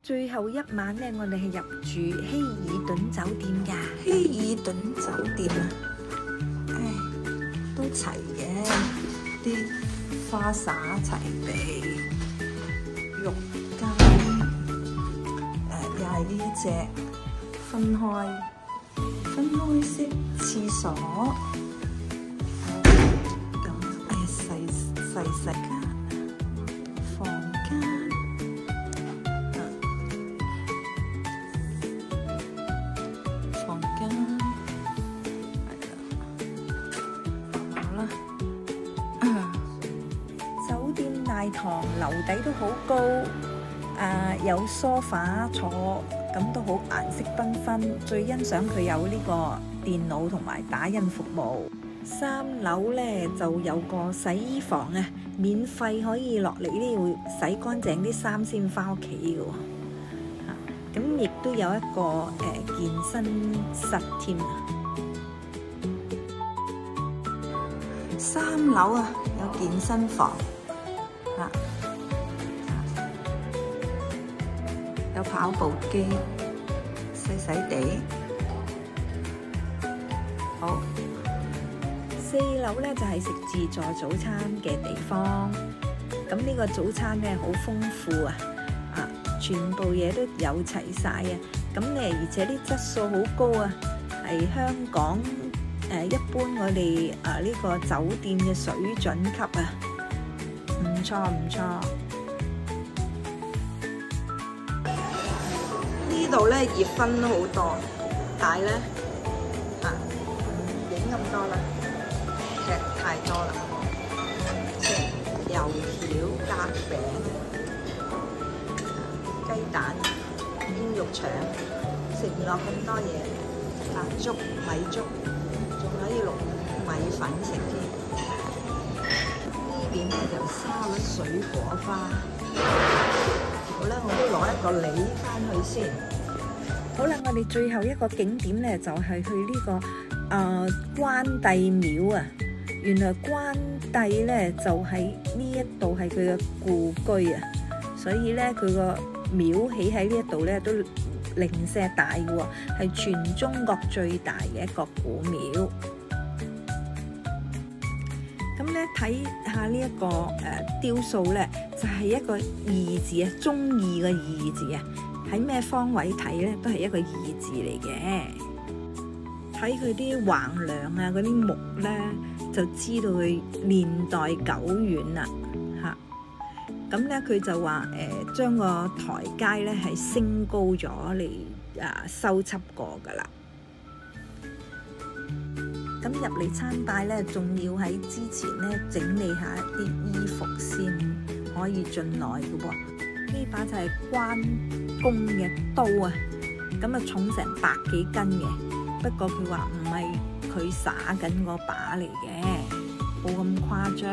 最後一晚咧，我哋係入住希爾頓酒店㗎。希爾頓酒店啊，唉，都齊嘅，啲花灑齊備，浴間又係呢隻分開式廁所，咁唉細細間房間。酒店大堂樓底都好高，有梳化坐，咁都好顏色繽紛。最欣賞佢有呢個電腦同埋打印服務。3樓呢就有個洗衣房啊，免費可以落嚟呢度洗乾淨啲衫先翻屋企嘅喎。咁亦都有一個健身室添啊。3樓啊，有健身房，有跑步機，細細地。好4樓咧就係食自助早餐嘅地方。咁呢個早餐咧好豐富啊，全部嘢都有齊晒啊。咁咧而且啲質素好高啊，係香港一般我哋呢個酒店嘅水準級啊，唔錯唔錯。呢度咧熱分都好多，但係咧唔影咁多啦，劇太多啦。食油條、夾餅、雞蛋、煙肉腸，食唔落咁多嘢。粥、米粥，仲可以落米粉食添。呢邊咧就沙律水果花。好啦，我都攞一個梨翻去先。好啦，我哋最後一個景點咧就係去呢個關帝廟啊。原來關帝咧就喺呢一度係佢嘅故居啊，所以咧佢個廟起喺呢一度咧都零舍大嘅喎，係全中國最大嘅一個古廟。咁咧睇下呢一個雕塑咧，就係一個義字啊，忠義嘅義字啊。喺咩方位睇咧，都係一個義字嚟嘅。睇佢啲橫梁啊，嗰啲木咧，就知道佢年代久遠啦嚇。咁咧佢就話將個台階咧係升高咗嚟修葺過噶啦。咁入嚟參拜咧，仲要喺之前咧整理下啲衣服先可以進內嘅喎。呢把就係關公嘅刀啊，咁啊重成100幾斤嘅。不過佢話唔係佢耍緊個把嚟嘅，冇咁誇張。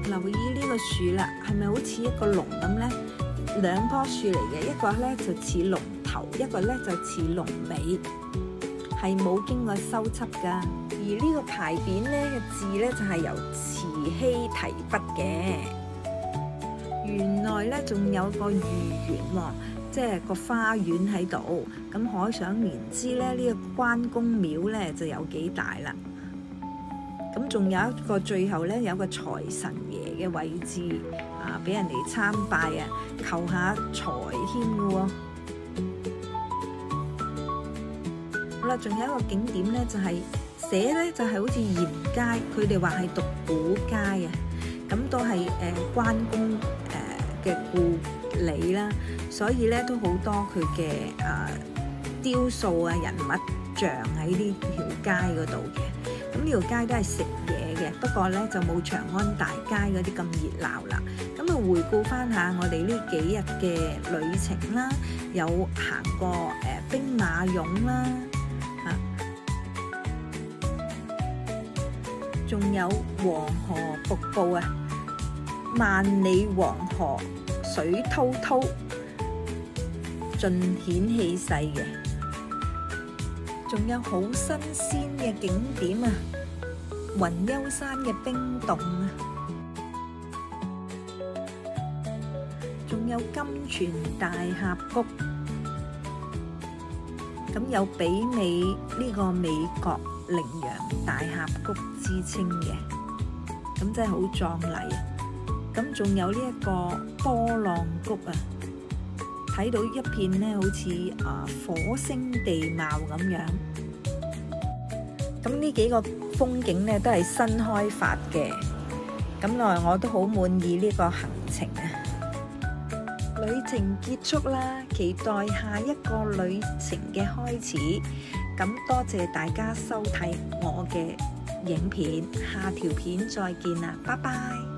留意呢個樹啦，係咪好似一個龍咁呢？兩棵樹嚟嘅，一個呢就似龍頭，一個呢就似龍尾，係冇經過修葺噶。而呢個牌匾呢嘅字呢，就係由慈禧提筆嘅。原來呢仲有個御園喎，即係個花園喺度。咁可想而知呢，呢個關公廟呢就有幾大啦。咁仲有一個最後呢，有個財神爺嘅位置俾人哋參拜啊，求下財添嘅喎。好啦，仲有一個景點呢，就係寫呢，就係好似沿街，佢哋話係獨古街啊。咁都係關公嘅故里啦，所以呢都好多佢嘅雕塑啊、人物像喺呢條街嗰度嘅。咁呢條街都係食嘢嘅，不過呢就冇長安大街嗰啲咁熱鬧啦。咁啊回顧翻下我哋呢幾日嘅旅程啦，有行過兵馬俑啦，仲有黃河瀑布啊，萬里黃河水滔滔，盡顯氣勢嘅。仲有好新鮮嘅景點啊，雲丘山嘅冰洞啊，仲有金泉大峽谷，咁有媲美呢個美國羚羊大峽谷之稱嘅，咁真係好壯麗啊！咁仲有呢一個波浪谷啊，睇到一片呢好似火星地貌咁樣。咁呢幾個風景呢都係新開發嘅，咁我都好滿意呢個行程啊！旅程結束啦，期待下一個旅程嘅開始。咁多謝大家收睇我嘅影片，下條片再見啦，拜拜。